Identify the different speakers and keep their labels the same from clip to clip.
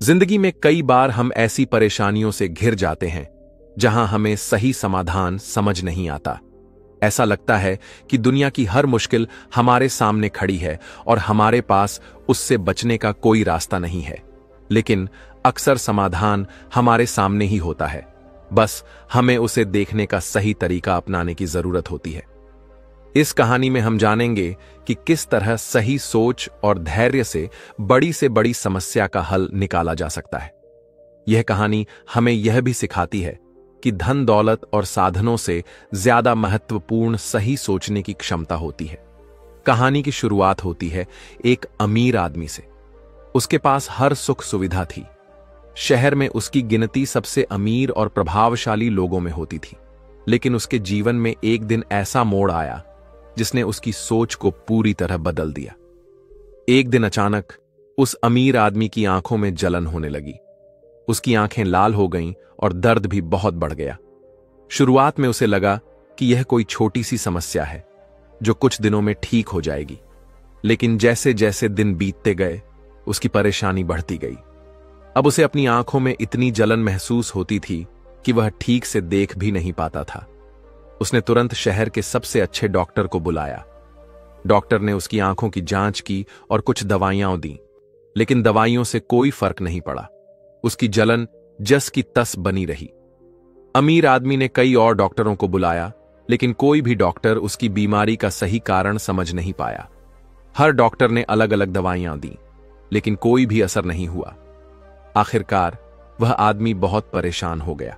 Speaker 1: जिंदगी में कई बार हम ऐसी परेशानियों से घिर जाते हैं जहां हमें सही समाधान समझ नहीं आता। ऐसा लगता है कि दुनिया की हर मुश्किल हमारे सामने खड़ी है और हमारे पास उससे बचने का कोई रास्ता नहीं है। लेकिन अक्सर समाधान हमारे सामने ही होता है, बस हमें उसे देखने का सही तरीका अपनाने की जरूरत होती है। इस कहानी में हम जानेंगे कि किस तरह सही सोच और धैर्य से बड़ी समस्या का हल निकाला जा सकता है। यह कहानी हमें यह भी सिखाती है कि धन दौलत और साधनों से ज्यादा महत्वपूर्ण सही सोचने की क्षमता होती है। कहानी की शुरुआत होती है एक अमीर आदमी से। उसके पास हर सुख सुविधा थी। शहर में उसकी गिनती सबसे अमीर और प्रभावशाली लोगों में होती थी। लेकिन उसके जीवन में एक दिन ऐसा मोड़ आया जिसने उसकी सोच को पूरी तरह बदल दिया। एक दिन अचानक उस अमीर आदमी की आंखों में जलन होने लगी। उसकी आंखें लाल हो गईं और दर्द भी बहुत बढ़ गया। शुरुआत में उसे लगा कि यह कोई छोटी सी समस्या है जो कुछ दिनों में ठीक हो जाएगी। लेकिन जैसे जैसे दिन बीतते गए उसकी परेशानी बढ़ती गई। अब उसे अपनी आंखों में इतनी जलन महसूस होती थी कि वह ठीक से देख भी नहीं पाता था। उसने तुरंत शहर के सबसे अच्छे डॉक्टर को बुलाया। डॉक्टर ने उसकी आंखों की जांच की और कुछ दवाइयां दी, लेकिन दवाइयों से कोई फर्क नहीं पड़ा। उसकी जलन जस की तस बनी रही। अमीर आदमी ने कई और डॉक्टरों को बुलाया, लेकिन कोई भी डॉक्टर उसकी बीमारी का सही कारण समझ नहीं पाया। हर डॉक्टर ने अलग अलग दवाइयां दी, लेकिन कोई भी असर नहीं हुआ। आखिरकार वह आदमी बहुत परेशान हो गया।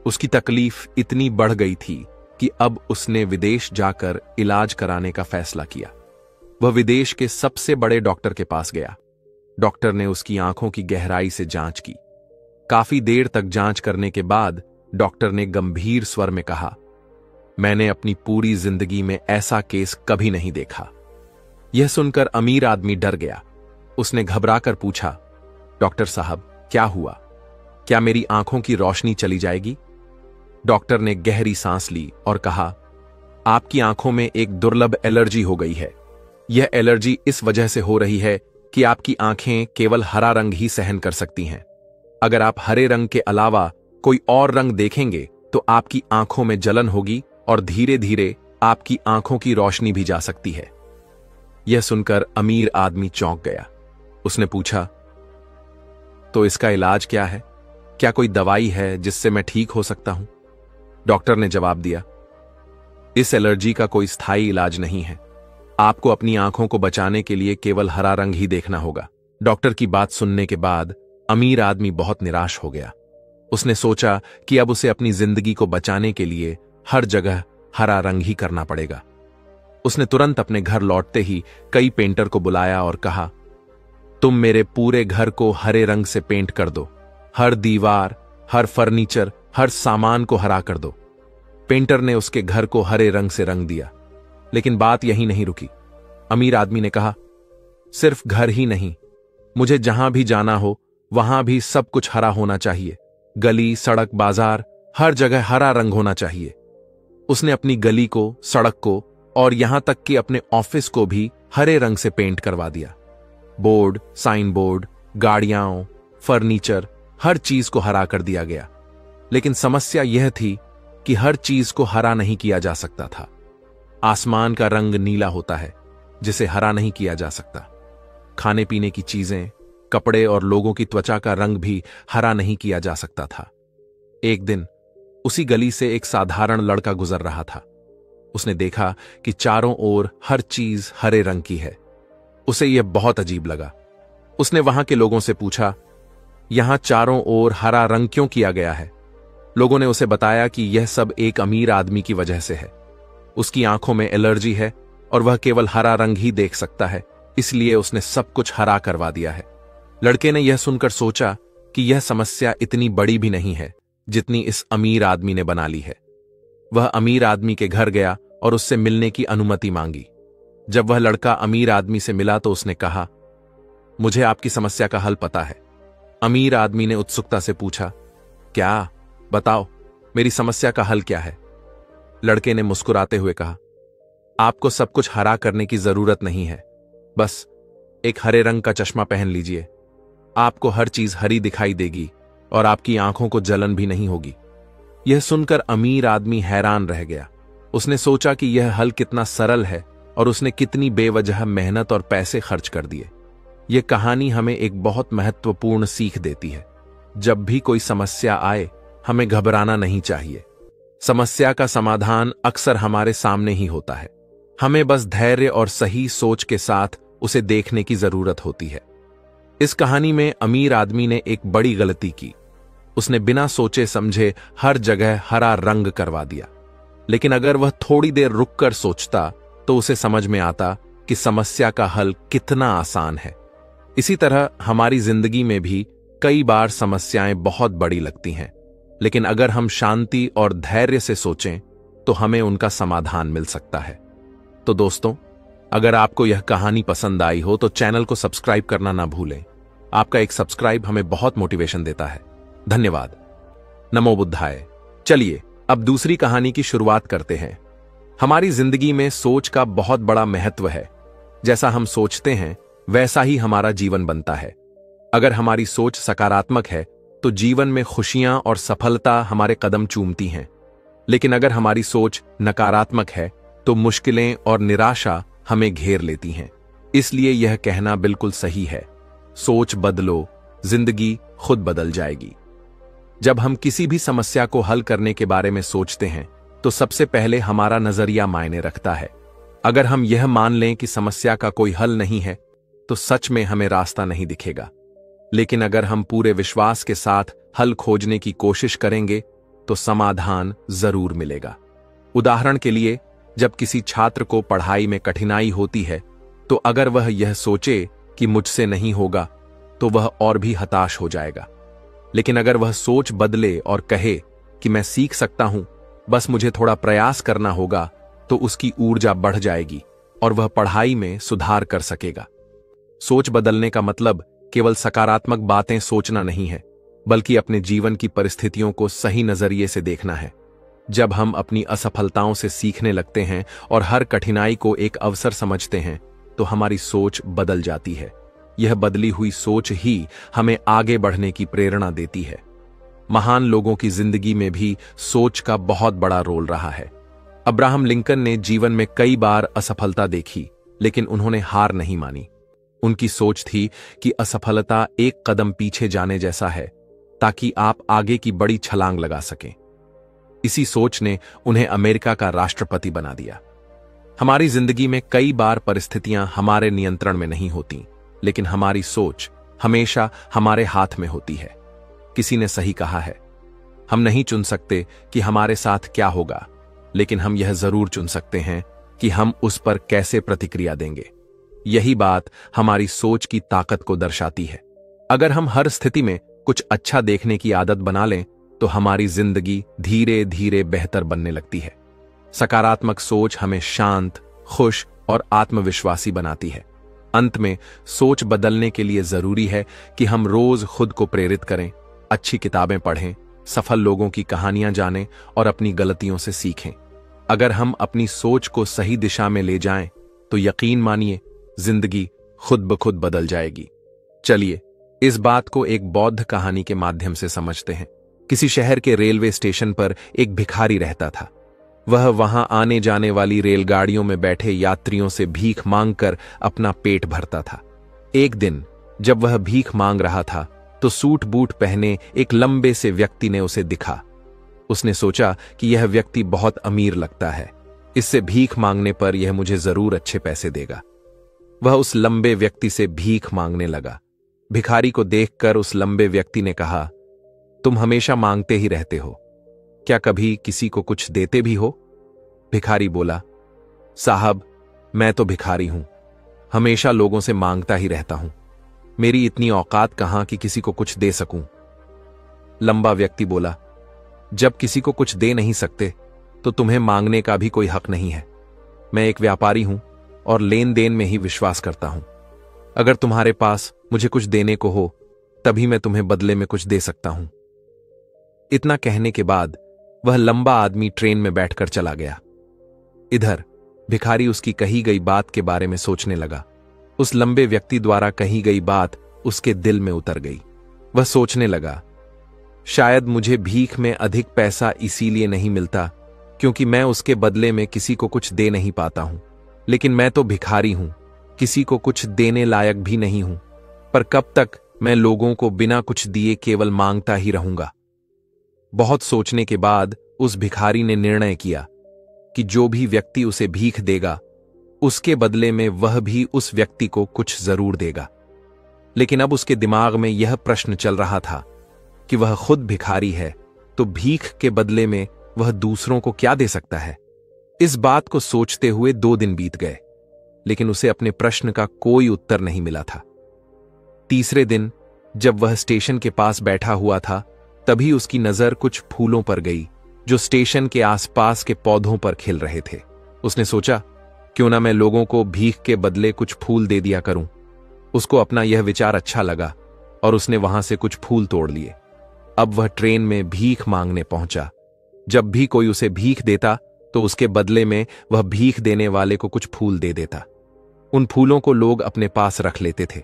Speaker 1: उसकी तकलीफ इतनी बढ़ गई थी कि अब उसने विदेश जाकर इलाज कराने का फैसला किया। वह विदेश के सबसे बड़े डॉक्टर के पास गया। डॉक्टर ने उसकी आंखों की गहराई से जांच की। काफी देर तक जांच करने के बाद डॉक्टर ने गंभीर स्वर में कहा, मैंने अपनी पूरी जिंदगी में ऐसा केस कभी नहीं देखा। यह सुनकर अमीर आदमी डर गया। उसने घबराकर पूछा, डॉक्टर साहब, क्या हुआ? क्या मेरी आंखों की रोशनी चली जाएगी? डॉक्टर ने गहरी सांस ली और कहा, आपकी आंखों में एक दुर्लभ एलर्जी हो गई है। यह एलर्जी इस वजह से हो रही है कि आपकी आंखें केवल हरा रंग ही सहन कर सकती हैं। अगर आप हरे रंग के अलावा कोई और रंग देखेंगे तो आपकी आंखों में जलन होगी और धीरे धीरे आपकी आंखों की रोशनी भी जा सकती है। यह सुनकर अमीर आदमी चौंक गया। उसने पूछा, तो इसका इलाज क्या है? क्या कोई दवाई है जिससे मैं ठीक हो सकता हूं? डॉक्टर ने जवाब दिया, इस एलर्जी का कोई स्थायी इलाज नहीं है। आपको अपनी आंखों को बचाने के लिए केवल हरा रंग ही देखना होगा। डॉक्टर की बात सुनने के बाद अमीर आदमी बहुत निराश हो गया। उसने सोचा कि अब उसे अपनी जिंदगी को बचाने के लिए हर जगह हरा रंग ही करना पड़ेगा। उसने तुरंत अपने घर लौटते ही कई पेंटर को बुलाया और कहा, तुम मेरे पूरे घर को हरे रंग से पेंट कर दो। हर दीवार, हर फर्नीचर, हर सामान को हरा कर दो। पेंटर ने उसके घर को हरे रंग से रंग दिया। लेकिन बात यहीं नहीं रुकी। अमीर आदमी ने कहा, सिर्फ घर ही नहीं, मुझे जहां भी जाना हो वहां भी सब कुछ हरा होना चाहिए। गली, सड़क, बाजार, हर जगह हरा रंग होना चाहिए। उसने अपनी गली को, सड़क को और यहां तक कि अपने ऑफिस को भी हरे रंग से पेंट करवा दिया। बोर्ड, साइन बोर्ड, गाड़ियां, फर्नीचर, हर चीज को हरा कर दिया गया। लेकिन समस्या यह थी कि हर चीज को हरा नहीं किया जा सकता था। आसमान का रंग नीला होता है, जिसे हरा नहीं किया जा सकता। खाने पीने की चीजें, कपड़े और लोगों की त्वचा का रंग भी हरा नहीं किया जा सकता था। एक दिन उसी गली से एक साधारण लड़का गुजर रहा था। उसने देखा कि चारों ओर हर चीज हरे रंग की है। उसे यह बहुत अजीब लगा। उसने वहां के लोगों से पूछा, यहां चारों ओर हरा रंग क्यों किया गया है? लोगों ने उसे बताया कि यह सब एक अमीर आदमी की वजह से है। उसकी आंखों में एलर्जी है और वह केवल हरा रंग ही देख सकता है, इसलिए उसने सब कुछ हरा करवा दिया है। लड़के ने यह सुनकर सोचा कि यह समस्या इतनी बड़ी भी नहीं है जितनी इस अमीर आदमी ने बना ली है। वह अमीर आदमी के घर गया और उससे मिलने की अनुमति मांगी। जब वह लड़का अमीर आदमी से मिला तो उसने कहा, मुझे आपकी समस्या का हल पता है। अमीर आदमी ने उत्सुकता से पूछा, क्या? बताओ, मेरी समस्या का हल क्या है? लड़के ने मुस्कुराते हुए कहा, आपको सब कुछ हरा करने की जरूरत नहीं है, बस एक हरे रंग का चश्मा पहन लीजिए। आपको हर चीज हरी दिखाई देगी और आपकी आंखों को जलन भी नहीं होगी। यह सुनकर अमीर आदमी हैरान रह गया। उसने सोचा कि यह हल कितना सरल है और उसने कितनी बेवजह मेहनत और पैसे खर्च कर दिए। यह कहानी हमें एक बहुत महत्वपूर्ण सीख देती है। जब भी कोई समस्या आए, हमें घबराना नहीं चाहिए। समस्या का समाधान अक्सर हमारे सामने ही होता है। हमें बस धैर्य और सही सोच के साथ उसे देखने की जरूरत होती है। इस कहानी में अमीर आदमी ने एक बड़ी गलती की। उसने बिना सोचे समझे हर जगह हरा रंग करवा दिया। लेकिन अगर वह थोड़ी देर रुककर सोचता तो उसे समझ में आता कि समस्या का हल कितना आसान है। इसी तरह हमारी जिंदगी में भी कई बार समस्याएं बहुत बड़ी लगती हैं, लेकिन अगर हम शांति और धैर्य से सोचें तो हमें उनका समाधान मिल सकता है। तो दोस्तों, अगर आपको यह कहानी पसंद आई हो तो चैनल को सब्सक्राइब करना ना भूलें। आपका एक सब्सक्राइब हमें बहुत मोटिवेशन देता है। धन्यवाद। नमो बुद्धाय। चलिए अब दूसरी कहानी की शुरुआत करते हैं। हमारी जिंदगी में सोच का बहुत बड़ा महत्व है। जैसा हम सोचते हैं वैसा ही हमारा जीवन बनता है। अगर हमारी सोच सकारात्मक है तो जीवन में खुशियां और सफलता हमारे कदम चूमती हैं। लेकिन अगर हमारी सोच नकारात्मक है तो मुश्किलें और निराशा हमें घेर लेती हैं। इसलिए यह कहना बिल्कुल सही है, सोच बदलो, जिंदगी खुद बदल जाएगी। जब हम किसी भी समस्या को हल करने के बारे में सोचते हैं तो सबसे पहले हमारा नजरिया मायने रखता है। अगर हम यह मान लें कि समस्या का कोई हल नहीं है तो सच में हमें रास्ता नहीं दिखेगा। लेकिन अगर हम पूरे विश्वास के साथ हल खोजने की कोशिश करेंगे तो समाधान जरूर मिलेगा। उदाहरण के लिए, जब किसी छात्र को पढ़ाई में कठिनाई होती है तो अगर वह यह सोचे कि मुझसे नहीं होगा तो वह और भी हताश हो जाएगा। लेकिन अगर वह सोच बदले और कहे कि मैं सीख सकता हूं, बस मुझे थोड़ा प्रयास करना होगा, तो उसकी ऊर्जा बढ़ जाएगी और वह पढ़ाई में सुधार कर सकेगा। सोच बदलने का मतलब केवल सकारात्मक बातें सोचना नहीं है, बल्कि अपने जीवन की परिस्थितियों को सही नजरिए से देखना है। जब हम अपनी असफलताओं से सीखने लगते हैं और हर कठिनाई को एक अवसर समझते हैं तो हमारी सोच बदल जाती है। यह बदली हुई सोच ही हमें आगे बढ़ने की प्रेरणा देती है। महान लोगों की जिंदगी में भी सोच का बहुत बड़ा रोल रहा है। अब्राहम लिंकन ने जीवन में कई बार असफलता देखी, लेकिन उन्होंने हार नहीं मानी। उनकी सोच थी कि असफलता एक कदम पीछे जाने जैसा है, ताकि आप आगे की बड़ी छलांग लगा सकें। इसी सोच ने उन्हें अमेरिका का राष्ट्रपति बना दिया। हमारी जिंदगी में कई बार परिस्थितियां हमारे नियंत्रण में नहीं होती, लेकिन हमारी सोच हमेशा हमारे हाथ में होती है। किसी ने सही कहा है, हम नहीं चुन सकते कि हमारे साथ क्या होगा, लेकिन हम यह जरूर चुन सकते हैं कि हम उस पर कैसे प्रतिक्रिया देंगे। यही बात हमारी सोच की ताकत को दर्शाती है। अगर हम हर स्थिति में कुछ अच्छा देखने की आदत बना लें तो हमारी जिंदगी धीरे धीरे बेहतर बनने लगती है। सकारात्मक सोच हमें शांत, खुश और आत्मविश्वासी बनाती है। अंत में, सोच बदलने के लिए जरूरी है कि हम रोज खुद को प्रेरित करें, अच्छी किताबें पढ़ें, सफल लोगों की कहानियां जानें और अपनी गलतियों से सीखें। अगर हम अपनी सोच को सही दिशा में ले जाएं, तो यकीन मानिए जिंदगी खुद ब खुद बदल जाएगी। चलिए इस बात को एक बौद्ध कहानी के माध्यम से समझते हैं। किसी शहर के रेलवे स्टेशन पर एक भिखारी रहता था। वह वहां आने जाने वाली रेलगाड़ियों में बैठे यात्रियों से भीख मांगकर अपना पेट भरता था। एक दिन जब वह भीख मांग रहा था तो सूट बूट पहने एक लंबे से व्यक्ति ने उसे दिखा। उसने सोचा कि यह व्यक्ति बहुत अमीर लगता है, इससे भीख मांगने पर यह मुझे जरूर अच्छे पैसे देगा। वह उस लंबे व्यक्ति से भीख मांगने लगा। भिखारी को देखकर उस लंबे व्यक्ति ने कहा, तुम हमेशा मांगते ही रहते हो, क्या कभी किसी को कुछ देते भी हो? भिखारी बोला, साहब मैं तो भिखारी हूं, हमेशा लोगों से मांगता ही रहता हूं, मेरी इतनी औकात कहां कि किसी को कुछ दे सकूं। लंबा व्यक्ति बोला, जब किसी को कुछ दे नहीं सकते तो तुम्हें मांगने का भी कोई हक नहीं है। मैं एक व्यापारी हूं और लेन देन में ही विश्वास करता हूं। अगर तुम्हारे पास मुझे कुछ देने को हो तभी मैं तुम्हें बदले में कुछ दे सकता हूं। इतना कहने के बाद वह लंबा आदमी ट्रेन में बैठकर चला गया। इधर भिखारी उसकी कही गई बात के बारे में सोचने लगा। उस लंबे व्यक्ति द्वारा कही गई बात उसके दिल में उतर गई। वह सोचने लगा, शायद मुझे भीख में अधिक पैसा इसीलिए नहीं मिलता क्योंकि मैं उसके बदले में किसी को कुछ दे नहीं पाता हूं। लेकिन मैं तो भिखारी हूं, किसी को कुछ देने लायक भी नहीं हूं। पर कब तक मैं लोगों को बिना कुछ दिए केवल मांगता ही रहूंगा। बहुत सोचने के बाद उस भिखारी ने निर्णय किया कि जो भी व्यक्ति उसे भीख देगा उसके बदले में वह भी उस व्यक्ति को कुछ जरूर देगा। लेकिन अब उसके दिमाग में यह प्रश्न चल रहा था कि वह खुद भिखारी है तो भीख के बदले में वह दूसरों को क्या दे सकता है। इस बात को सोचते हुए 2 दिन बीत गए, लेकिन उसे अपने प्रश्न का कोई उत्तर नहीं मिला था। तीसरे दिन जब वह स्टेशन के पास बैठा हुआ था, तभी उसकी नजर कुछ फूलों पर गई जो स्टेशन के आसपास के पौधों पर खिल रहे थे। उसने सोचा, क्यों ना मैं लोगों को भीख के बदले कुछ फूल दे दिया करूं। उसको अपना यह विचार अच्छा लगा और उसने वहां से कुछ फूल तोड़ लिए। अब वह ट्रेन में भीख मांगने पहुंचा। जब भी कोई उसे भीख देता तो उसके बदले में वह भीख देने वाले को कुछ फूल दे देता। उन फूलों को लोग अपने पास रख लेते थे।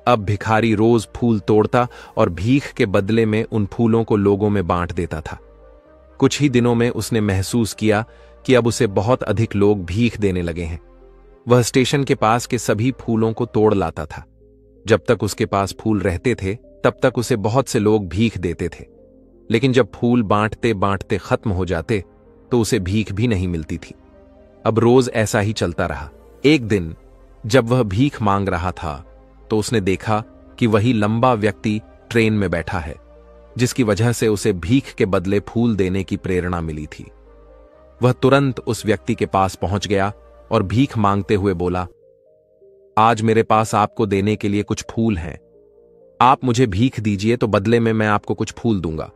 Speaker 1: अब भिखारी रोज फूल तोड़ता और भीख के बदले में उन फूलों को लोगों में बांट देता था। कुछ ही दिनों में उसने महसूस किया कि अब उसे बहुत अधिक लोग भीख देने लगे हैं। वह स्टेशन के पास के सभी फूलों को तोड़ लाता था। जब तक उसके पास फूल रहते थे तब तक उसे बहुत से लोग भीख देते थे, लेकिन जब फूल बांटते बांटते खत्म हो जाते तो उसे भीख भी नहीं मिलती थी। अब रोज ऐसा ही चलता रहा। एक दिन जब वह भीख मांग रहा था तो उसने देखा कि वही लंबा व्यक्ति ट्रेन में बैठा है, जिसकी वजह से उसे भीख के बदले फूल देने की प्रेरणा मिली थी। वह तुरंत उस व्यक्ति के पास पहुंच गया और भीख मांगते हुए बोला, आज मेरे पास आपको देने के लिए कुछ फूल हैं। आप मुझे भीख दीजिए तो बदले में मैं आपको कुछ फूल दूंगा।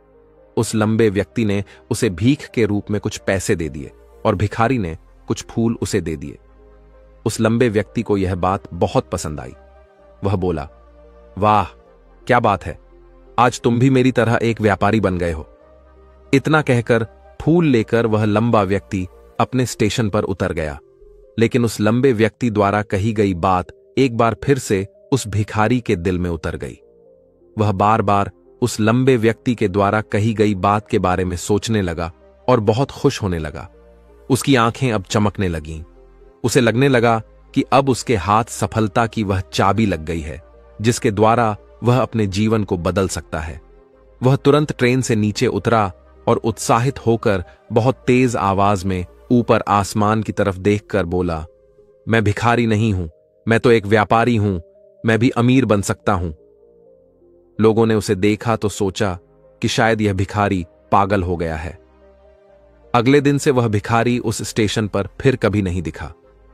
Speaker 1: उस लंबे व्यक्ति ने उसे भीख के रूप में कुछ पैसे दे दिए और भिखारी ने कुछ फूल उसे दे दिए। उस लंबे व्यक्ति को यह बात बहुत पसंद आई। वह बोला, वाह क्या बात है, आज तुम भी मेरी तरह एक व्यापारी बन गए हो। इतना कहकर फूल लेकर वह लंबा व्यक्ति अपने स्टेशन पर उतर गया। लेकिन उस लंबे व्यक्ति द्वारा कही गई बात एक बार फिर से उस भिखारी के दिल में उतर गई। वह बार बार उस लंबे व्यक्ति के द्वारा कही गई बात के बारे में सोचने लगा और बहुत खुश होने लगा। उसकी आंखें अब चमकने लगीं। उसे लगने लगा कि अब उसके हाथ सफलता की वह चाबी लग गई है जिसके द्वारा वह अपने जीवन को बदल सकता है। वह तुरंत ट्रेन से नीचे उतरा और उत्साहित होकर बहुत तेज आवाज में ऊपर आसमान की तरफ देखकर बोला, मैं भिखारी नहीं हूं, मैं तो एक व्यापारी हूं, मैं भी अमीर बन सकता हूं। लोगों ने उसे देखा तो सोचा कि शायद यह भिखारी पागल हो गया है। अगले दिन से वह भिखारी उस स्टेशन पर फिर कभी नहीं दिखा।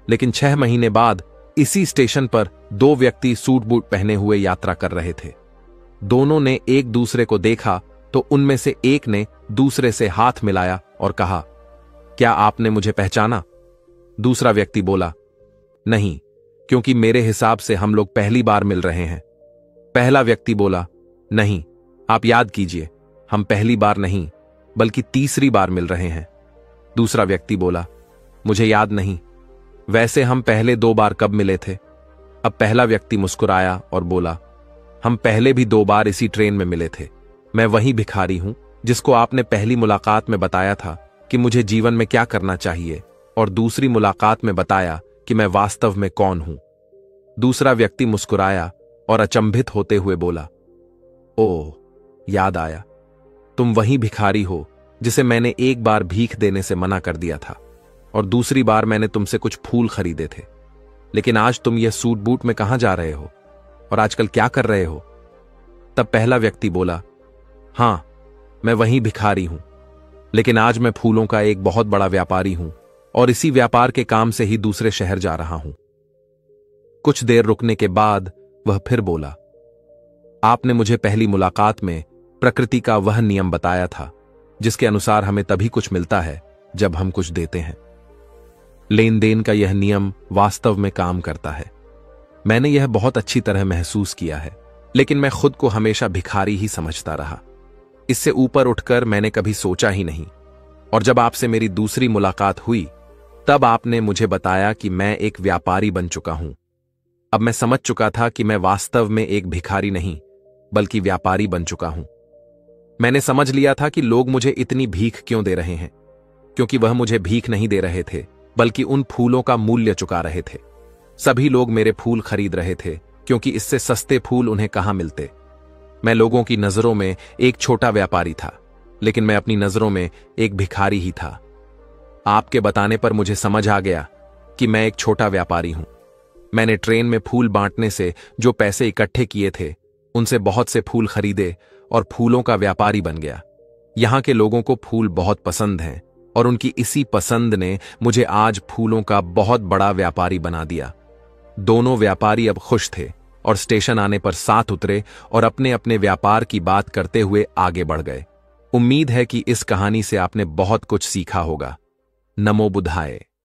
Speaker 1: लेकिन 6 महीने बाद इसी स्टेशन पर 2 व्यक्ति सूट बूट पहने हुए यात्रा कर रहे थे। दोनों ने एक दूसरे को देखा तो उनमें से एक ने दूसरे से हाथ मिलाया और कहा, क्या आपने मुझे पहचाना? दूसरा व्यक्ति बोला, नहीं, क्योंकि मेरे हिसाब से हम लोग पहली बार मिल रहे हैं। पहला व्यक्ति बोला, नहीं, आप याद कीजिए, हम पहली बार नहीं बल्कि तीसरी बार मिल रहे हैं। दूसरा व्यक्ति बोला, मुझे याद नहीं, वैसे हम पहले 2 बार कब मिले थे? अब पहला व्यक्ति मुस्कुराया और बोला, हम पहले भी 2 बार इसी ट्रेन में मिले थे। मैं वही भिखारी हूं जिसको आपने पहली मुलाकात में बताया था कि मुझे जीवन में क्या करना चाहिए और दूसरी मुलाकात में बताया कि मैं वास्तव में कौन हूं। दूसरा व्यक्ति मुस्कुराया और अचंभित होते हुए बोला, ओह, याद आया, तुम वही भिखारी हो जिसे मैंने एक बार भीख देने से मना कर दिया था और दूसरी बार मैंने तुमसे कुछ फूल खरीदे थे। लेकिन आज तुम यह सूट बूट में कहां जा रहे हो और आजकल क्या कर रहे हो? तब पहला व्यक्ति बोला, हां, मैं वही भिखारी हूं, लेकिन आज मैं फूलों का एक बहुत बड़ा व्यापारी हूं और इसी व्यापार के काम से ही दूसरे शहर जा रहा हूं। कुछ देर रुकने के बाद वह फिर बोला, आपने मुझे पहली मुलाकात में प्रकृति का वह नियम बताया था जिसके अनुसार हमें तभी कुछ मिलता है जब हम कुछ देते हैं। लेन देन का यह नियम वास्तव में काम करता है। मैंने यह बहुत अच्छी तरह महसूस किया है, लेकिन मैं खुद को हमेशा भिखारी ही समझता रहा। इससे ऊपर उठकर मैंने कभी सोचा ही नहीं। और जब आपसे मेरी दूसरी मुलाकात हुई तब आपने मुझे बताया कि मैं एक व्यापारी बन चुका हूं। अब मैं समझ चुका था कि मैं वास्तव में एक भिखारी नहीं बल्कि व्यापारी बन चुका हूं। मैंने समझ लिया था कि लोग मुझे इतनी भीख क्यों दे रहे हैं, क्योंकि वह मुझे भीख नहीं दे रहे थे बल्कि उन फूलों का मूल्य चुका रहे थे। सभी लोग मेरे फूल खरीद रहे थे क्योंकि इससे सस्ते फूल उन्हें कहां मिलते। मैं लोगों की नजरों में एक छोटा व्यापारी था, लेकिन मैं अपनी नजरों में एक भिखारी ही था। आपके बताने पर मुझे समझ आ गया कि मैं एक छोटा व्यापारी हूं। मैंने ट्रेन में फूल बांटने से जो पैसे इकट्ठे किए थे, उनसे बहुत से फूल खरीदे और फूलों का व्यापारी बन गया। यहां के लोगों को फूल बहुत पसंद हैं और उनकी इसी पसंद ने मुझे आज फूलों का बहुत बड़ा व्यापारी बना दिया। दोनों व्यापारी अब खुश थे और स्टेशन आने पर साथ उतरे और अपने अपने व्यापार की बात करते हुए आगे बढ़ गए। उम्मीद है कि इस कहानी से आपने बहुत कुछ सीखा होगा। नमो बुद्धाय।